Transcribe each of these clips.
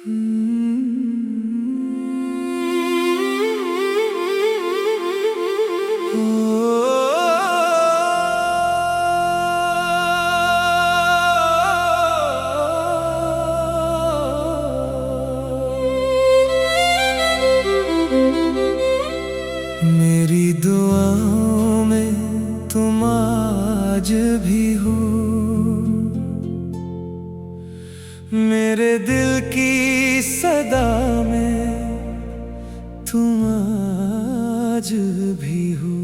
मेरी दुआओं में तुम आज भी हो, मेरे दिल की सदा में तुम आज भी हो।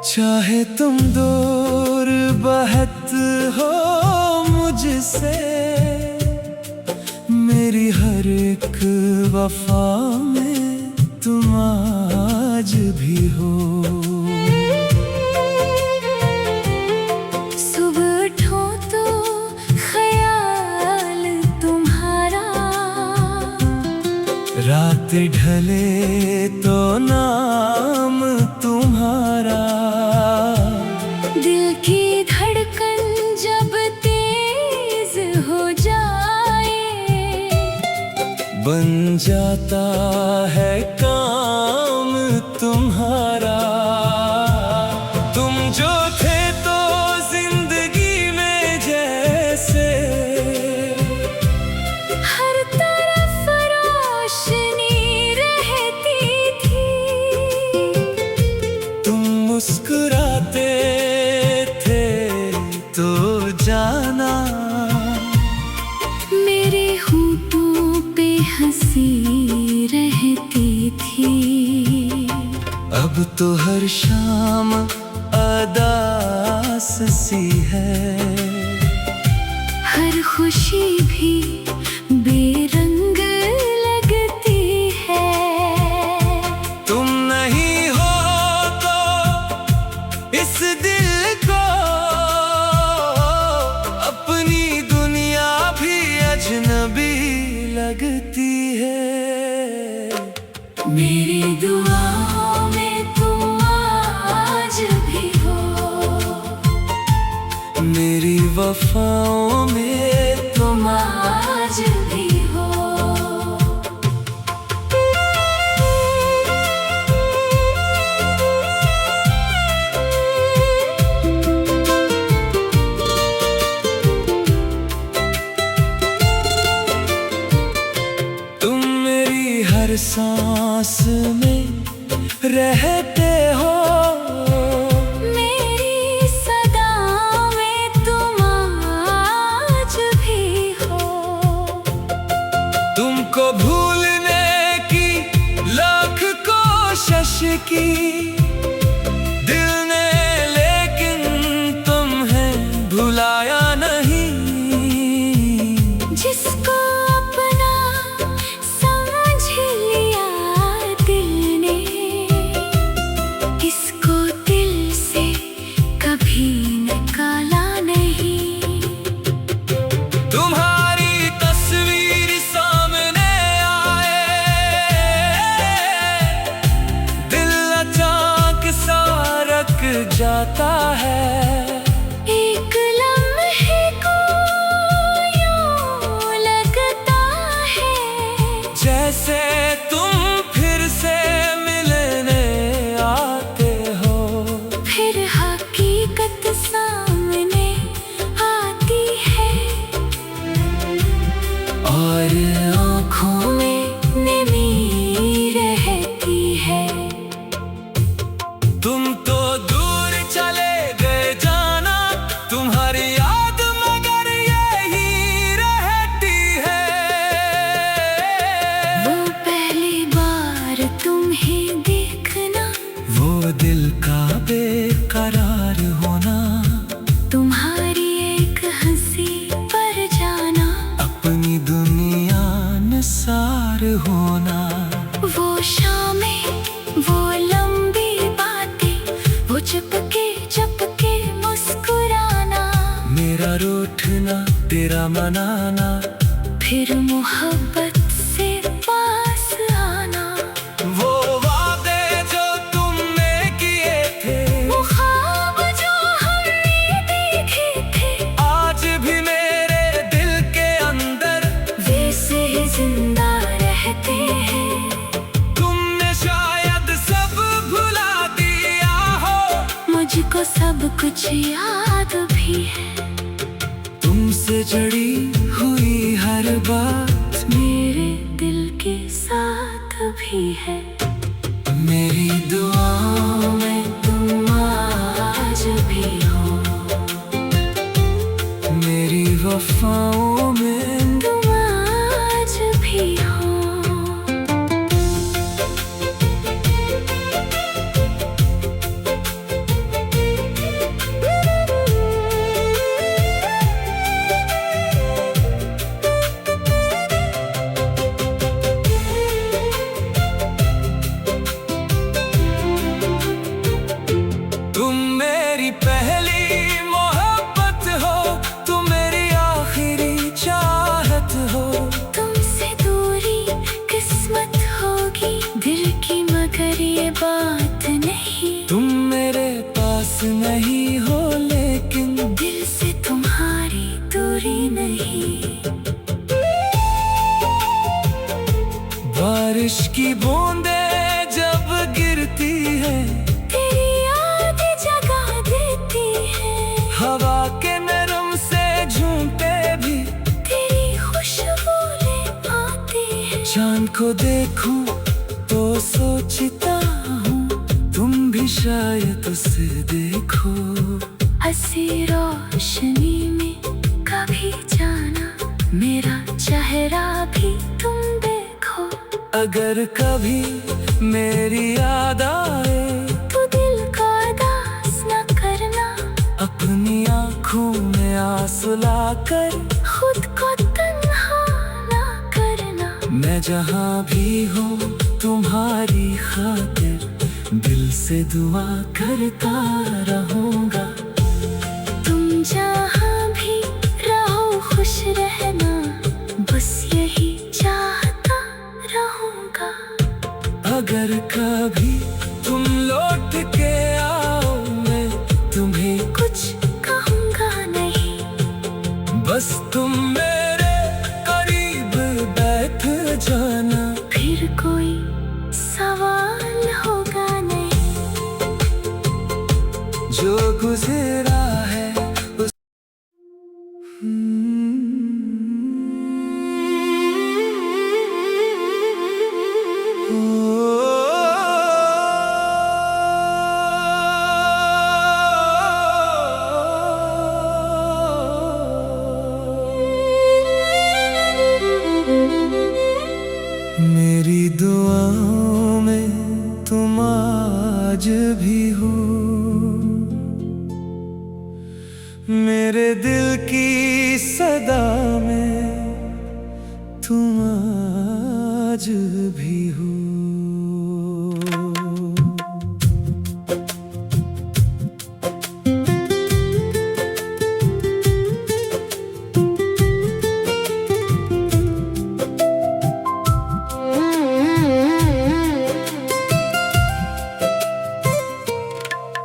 चाहे तुम दूर बहत हो मुझसे, मेरी हर एक वफा में तुम आज भी हो। सुबह उठो तो ख्याल तुम्हारा, रात ढले तो नाम तुम्हारा, दिल की धड़कन जब तेज हो जाए, बन जाता है काम तुम्हारा। तुम जो थे तो जिंदगी में जैसे हर तरफ रोशनी रहती थी, तुम मुस्कुराते थे तो जाना मेरे होठों पे हंसी रहती थी। अब तो हर शाम अदास सी है, हर खुशी भी बेरंग लगती है। तुम नहीं हो तो इस दिल को अपनी दुनिया भी अजनबी लगती है। मेरी दुआओं में तुम आज भी हो, मेरी वफाओं में तुम आज भी हो। तुम मेरी हर सांस में रहते हो, मेरी सदा में तुम आज भी हो। तुमको भूलने की लाख कोशिश की दिल ने, लेकिन तुम्हें भुलाया नहीं। जिसको अपना समझ लिया दिल ने, इसको दिल से कभी निकाला नहीं। तुम्हारी तस्वीर सामने आए, दिल मेरा रूठना तेरा मनाना, फिर मोहब्बत से पास आना। वो वादे जो तुमने किए थे, वो ख्वाब जो हमने देखे थे, आज भी मेरे दिल के अंदर वैसे ही जिंदा रहते हैं। तुमने शायद सब भुला दिया हो, मुझको सब कुछ याद भी है। तुमसे जड़ी हुई हर बात मेरे दिल के साथ भी है। मेरी दुआओं में तुम आज भी हो, मेरी वफाओं में तुम आज भी हो। तुम मेरी पहली मोहब्बत हो, तुम मेरी आखिरी चाहत हो। तुमसे दूरी किस्मत होगी दिल की, मगर ये बात नहीं। तुम मेरे पास नहीं हो लेकिन दिल से तुम्हारी दूरी नहीं। बारिश की बूंदें जब गिरती है, तेरी याद जगा देती है। हवा के नरम से झूमते भी तेरी खुशबू ले आती है। चांद को देखूं तो सोचता हूँ, तुम भी शायद उसे देखो। हंसी रोशनी में कभी जाना, मेरा चेहरा भी तुम देखो। अगर कभी मेरी याद आए, तू दिल को उदास न करना। अपनी आँखों में आंसू लाकर खुद को तन्हा न करना। मैं जहाँ भी हूँ तुम्हारी खातिर दिल से दुआ करता रहूँगा। तुम जहाँ भी रहो खुश रहना, बस यही चाहता रहूँगा। अगर कभी तुम लौट के आओ, मैं तुम्हें कुछ कहूँगा नहीं, बस तुम मेरे करीब बैठ जाना। फिर कोई सवाल होगा नहीं। जो गुजरा है उस मेरी दुआओं में तुम आज भी हो, मेरे दिल की सदा में तुम आज भी हो।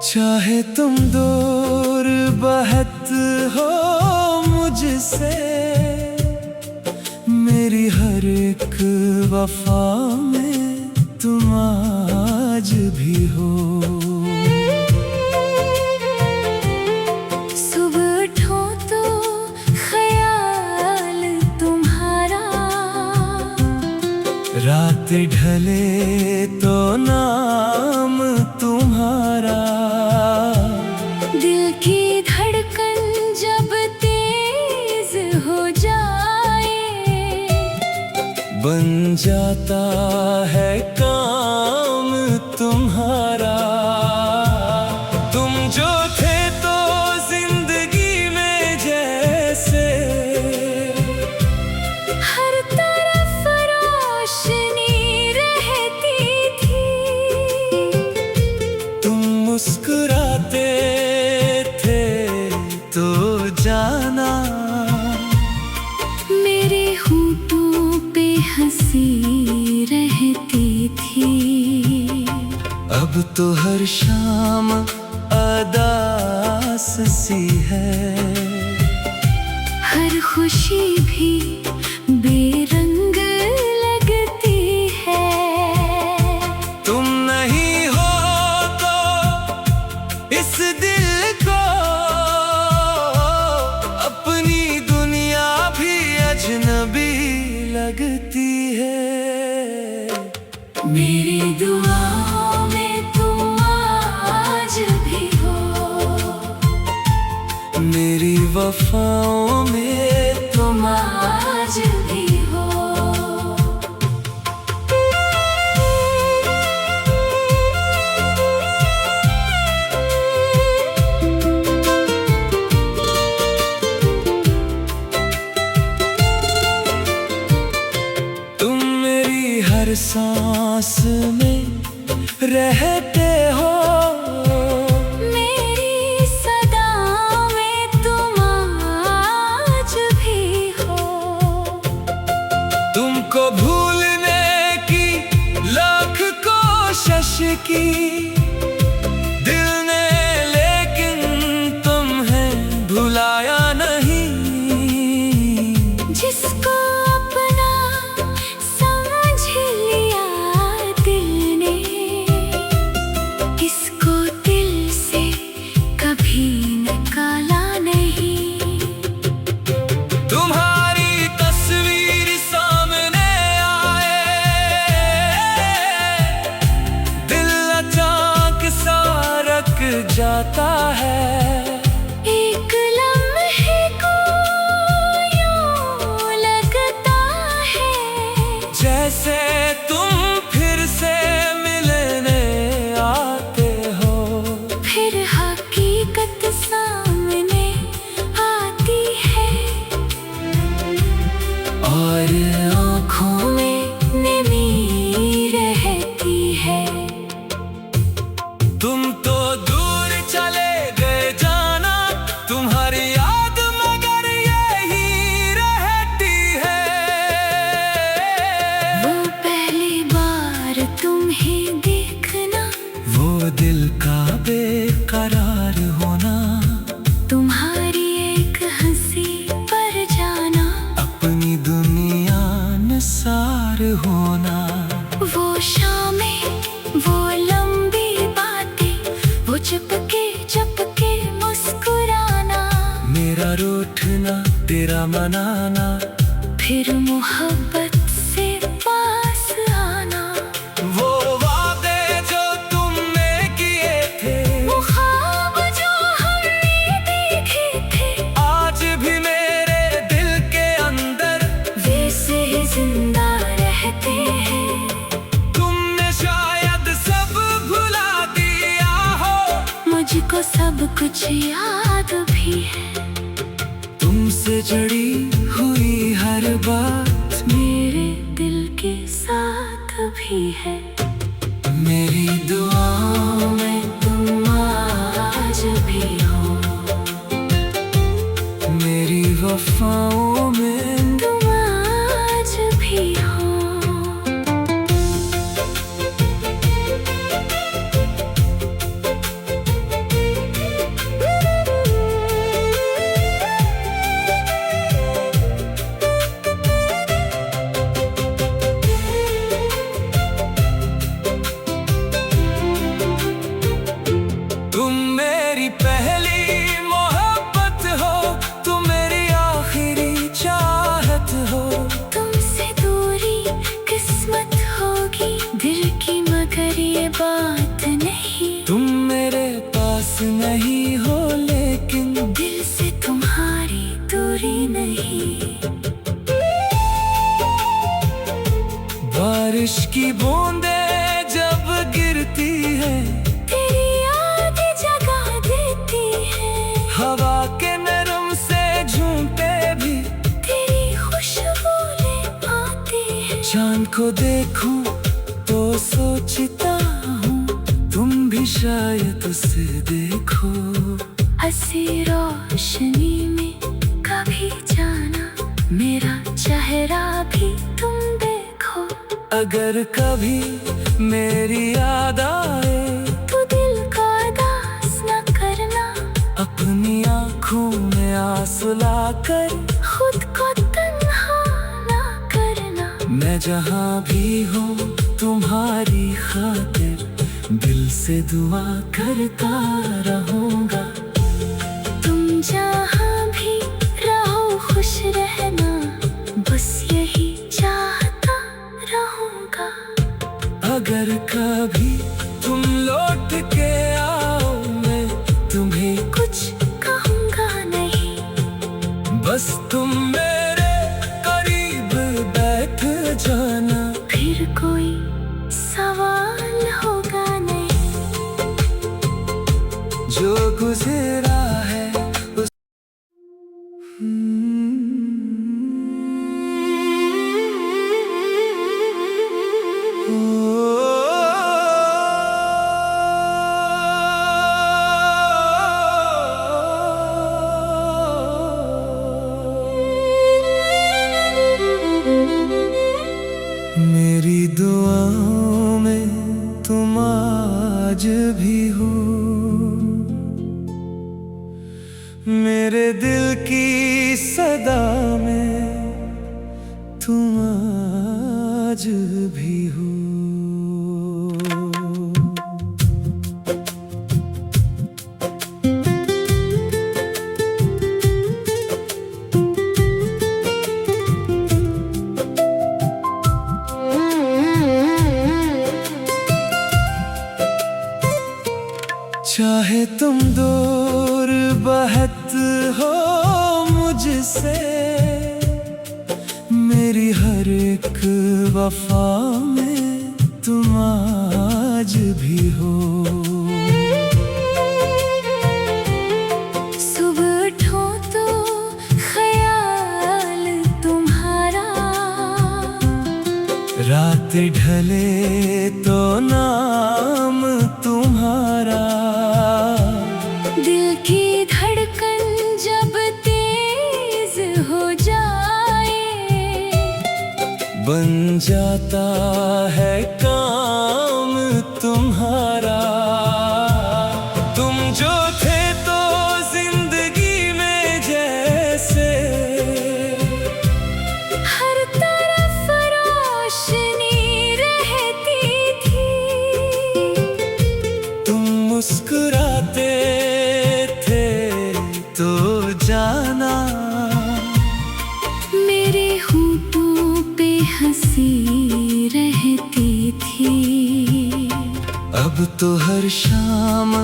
चाहे तुम दूर बहत हो मुझसे, मेरी हर एक वफा में तुम आज भी हो। सुबह उठो तो ख्याल तुम्हारा, रात ढले तो नाम तुम्हारा। दिल की धड़कन जब तेज हो जाए, बन जाता है काम तुम्हारा। तुम जो थे तो जिंदगी में जैसे, हर तरफ रोशनी रहती थी। तुम मुस्कुराते थे तो जान सी रहती थी। अब तो हर शाम अदास सी है, हर खुशी भी बेरंग लगती है। तुम नहीं हो तो इस दिल को अपनी दुनिया भी अजनबी लगती है। मेरी दुआओं में तुम आज भी हो, मेरी वफाओं में तुम आज भी हो। तुम मेरी हर सांस में रहते हो, मेरी सदा में तुम आज भी हो। तुमको भूलने की लाख कोशिश की दिल ने, लेकिन तुम्हें भुलाया नहीं। जिसको अपना समझ लिया दिल ने, इसको दिल से कभी निकाला नहीं। तुम्हारी तस्वीर सामने आए, दिल अचानक सा रक जाता है। एक लम्हे को यूं लगता है, जैसे तुम फिर से मिलने आते हो। फिर हकीकत सामने आती है, और आँखों में नमी रहती है। तुम तो दूर चले गए जाना, तुम्हारी याद मगर यही रहती है। वो पहली बार तुम्हें देखना, वो दिल का बेकरार होना, तुम्हारी एक हंसी पर जाना, अपनी दुनिया निसार होना। वो शामें, वो लंबी बातें, वो चुपके चुपके मुस्कुराना, मेरा रूठना तेरा मनाना, फिर मोहब्बत से पास आना। वो वादे जो तुमने किए थे, वो ख्वाब जो हमने देखे थे, आज भी मेरे दिल के अंदर वैसे ही जिंदा रहते हैं। तुमने शायद सब भुला दिया हो, मुझको सब कुछ याद भी है। तुमसे जड़ी हुई हर बात मेरे दिल के साथ भी है। मेरी दुआओं में तुम आज भी हो, मेरी वफाओं में तुम आज भी हो। तुम मेरी पहली मोहब्बत हो, तुम मेरी आखिरी चाहत हो। तुमसे दूरी किस्मत होगी दिल की, मगर ये बात नहीं। तुम मेरे पास नहीं हो, लेकिन दिल से तुम्हारी दूरी नहीं। बारिश की बूंदें जब गिरती है, तेरी याद जगा देती है। हवा के नरम से झूमते भी तेरी खुशबू ले आती है। चांद को देखूं तो सोचता हूँ, तुम भी शायद उसे देखो। हंसी रोशनी में कभी जाना, मेरा चेहरा भी तुम देखो। अगर कभी मेरी याद आए तो दिल का दास न करना, अपनी आँखों में आंसू लाकर खुद को तन्हा न करना। मैं जहाँ भी हूँ तुम्हारी खातिर दिल से दुआ करता रहूँगा। तुम जहाँ भी रहो खुश रहना, बस यही चाहता रहूँगा। अगर कभी तुम लौट के आओ मैं तुम्हें कुछ कहूँगा नहीं, बस तुम मेरे करीब बैठ जाना। फिर कोई सवाल होगा नहीं। जो गुजरा है उस मेरी दुआओं में तुम आज भी हो, मेरे दिल की सदा में तुम आज भी हो। चाहे तुम दूर बहत हो मुझसे, मेरी हर एक वफा में तुम आज भी हो। सुबह उठो तो ख्याल तुम्हारा, रात ढले तो नाम तुम्हारा। दिल की धड़कन जब तेज हो जाए, बन जाता है काम तुम्हारा। तुम जो थे तो जिंदगी में जैसे हर तरफ रोशनी रहती थी। तुम मुस्कुराते थे तो जाना, मेरे होठों पे हंसी रहती थी। अब तो हर शाम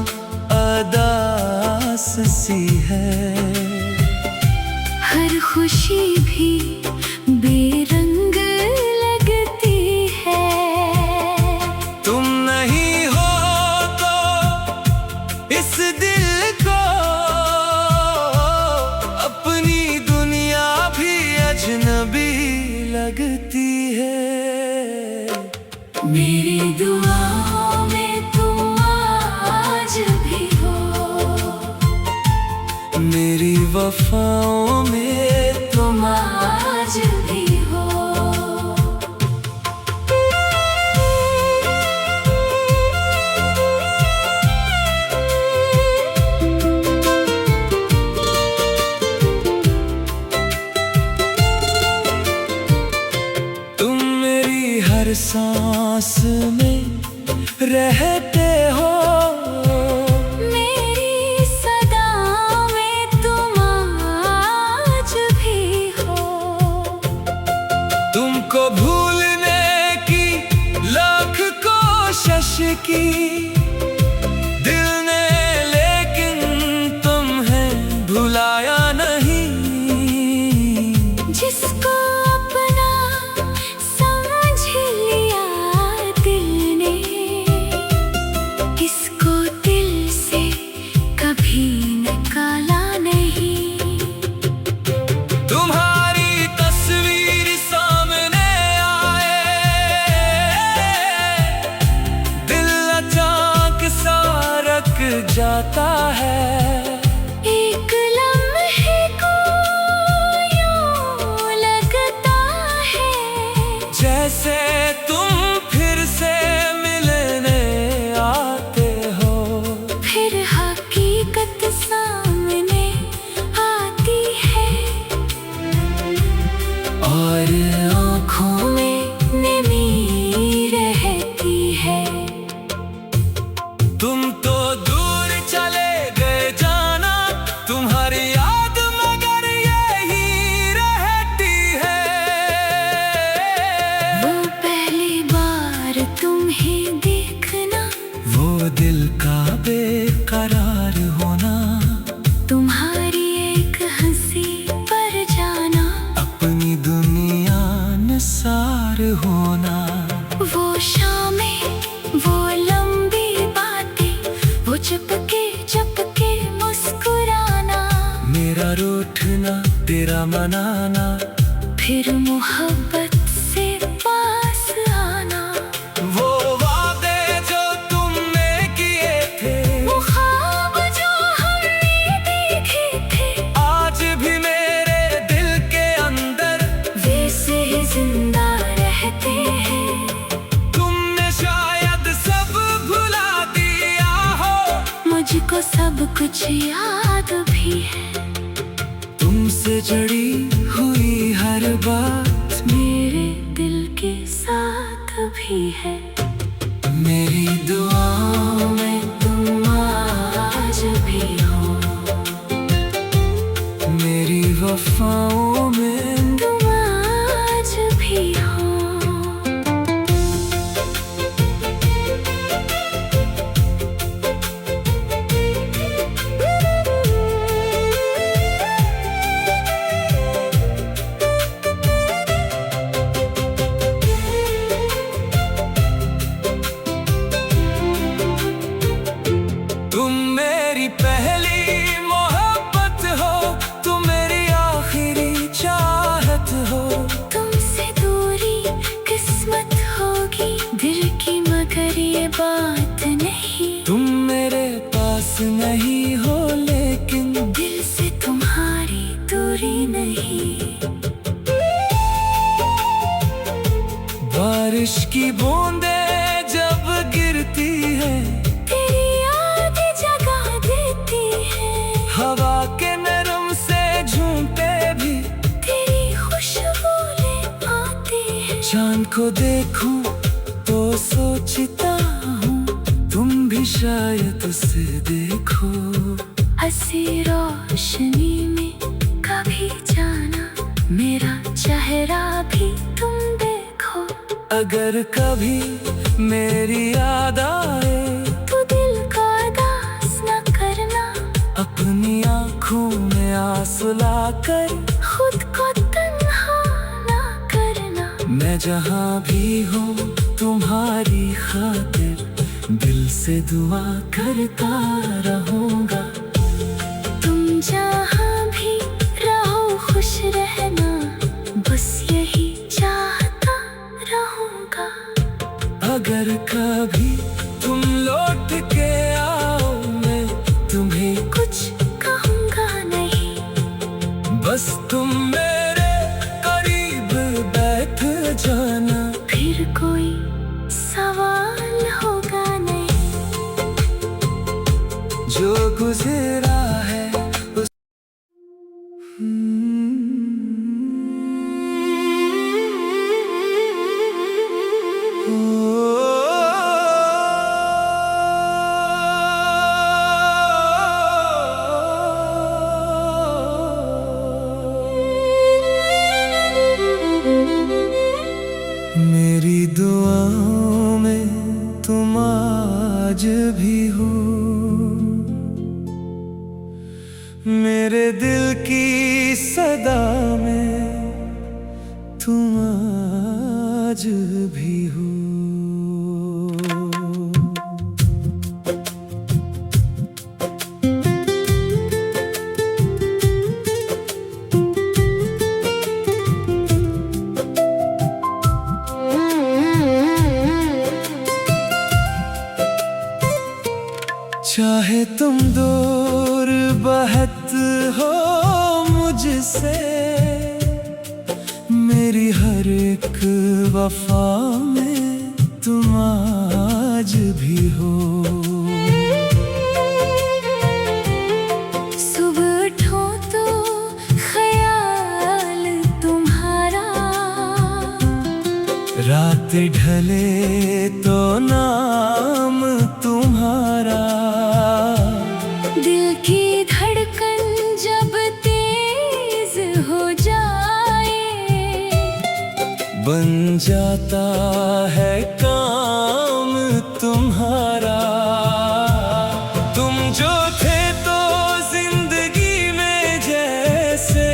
अदास सी है, हर खुशी भी बेरंग लगती है। तुम नहीं हो तो इस दिल को अपनी दुनिया भी अजनबी लगती है। मेरी दुआओं में तुम आज भी हो, मेरी वफाओं में तुम आज भी हो। तुम मेरी हर सांस में रहते हो, मेरी सदा में तुम आज भी हो। तुमको भूलने की लाख कोशिश की दिल ने, लेकिन तुम्हें भुलाया नहीं। जिसको अपना समझ लिया दिल ने, इस और आँखों में नमी रहती है। तुम तो दूर चले गए जाना, तुम्हारी याद मगर यही रहती है। वो पहली बार तुम्हें देखना, वो दिल का बेकरार होना, तुम्हारी एक हंसी पर जाना, अपनी दुनिया निसार होना। वो शामें, वो लंबी बातें, वो चुपके मुस्कुराना, मेरा रूठना तेरा मनाना, फिर मोहब्बत से पास आना। वो वादे जो तुमने किए थे, वो ख्वाब जो हमने देखे थे, आज भी मेरे दिल के अंदर वैसे ही जिंदा रहते हैं। तुमने शायद सब भुला दिया हो, मुझको सब कुछ याद भी है। तुमसे जड़ी हुई हर बात मेरे दिल के साथ भी है। मेरी दुआओं में तुम आज भी हो, मेरी वफाओं में तुम आज भी हो। तुम मेरी पहली मोहब्बत हो, तुम मेरी आखिरी चाहत हो। तुमसे दूरी किस्मत होगी दिल की, मगर ये बात नहीं। तुम मेरे पास नहीं हो लेकिन दिल से तुम्हारी दूरी नहीं। बारिश की बूंदें जब गिरती है, तेरी याद जगा देती है। हवा के नरम से झूमते भी तेरी खुशबू ले आती है। चांद को देखूं तो सोचता हूँ, तुम भी शायद उसे देखो। हंसी रोशनी में कभी जाना, मेरा चेहरा भी तुम देखो। अगर कभी मेरी याद आए, तो दिल को उदास न करना, अपनी आँखों में आंसू लाकर खुद को तन्हा न करना। मैं जहाँ भी हूँ तुम्हारी खातिर दिल से दुआ करता रहूँगा। तुम जहाँ भी रहो खुश रहना, बस यही चाहता रहूँगा। अगर कभी तुम लौट के आओ, मैं तुम्हें कुछ कहूँगा नहीं, बस तुम मेरे करीब बैठ जाना। फिर कोई सवाल होगा नहीं। जो गुजरा है उस मेरी दुआओं में तुम आज भी हो, मेरे दिल की सदा में तुम आज भी हो। चाहे तुम दूर बहत हो मुझसे, मेरी हर एक वफा में तुम आज भी हो। सुबह उठो तो ख्याल तुम्हारा रात ढले तो नाम तुम्हारा, दिल की धड़कन जब तेज हो जाए, बन जाता है काम तुम्हारा। तुम जो थे तो जिंदगी में जैसे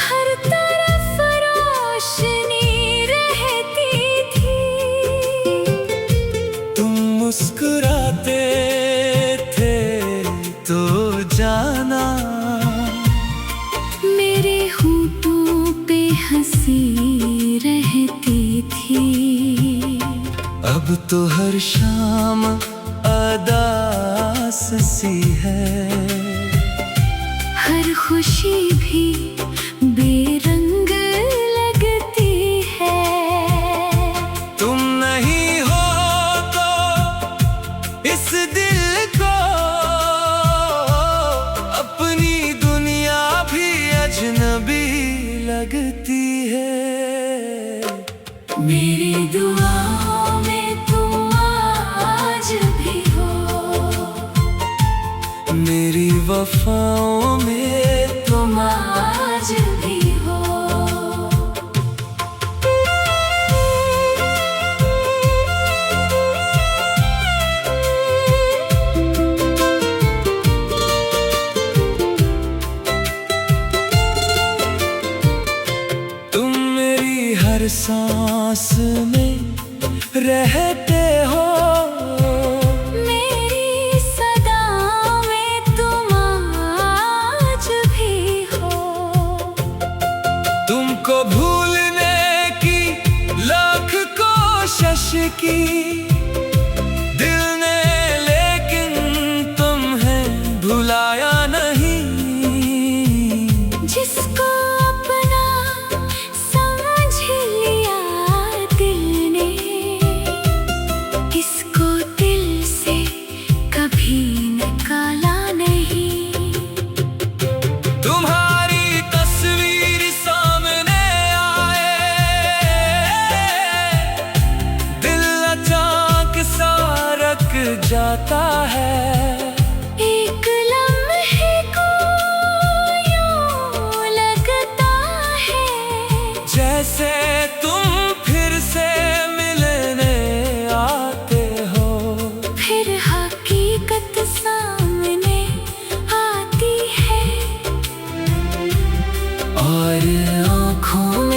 हर तरफ रोशनी रहती थी। तुम मुस्कुराते थे तो जाना मेरे होठों पे हंसी रहती थी। अब तो हर शाम अदास सी है, हर खुशी भी बेरंग लगती है। तुम नहीं हो तो इस दिल को अपनी दुनिया भी अजनबी लगती है। मेरी दुआओं में तुम आज भी हो, मेरी वफाओं में तुम आज भी हो। तुम मेरी हर सांस में रहते हो, मेरी सदा में तुम आज भी हो। तुमको भूलने की लाख कोशिश की दिल ने, लेकिन तुम्हें भुलाया नहीं। जिसको अपना समझ लिया दिल ने, इसको दिल से कभी निकाला नहीं। तुम्हारी तस्वीर सामने आए, दिल अचानक सा रक जाता है। एक लम्हे को यूं लगता है, जैसे तुम फिर से मिलने आते हो। फिर हकीकत सामने आती है, और आँखों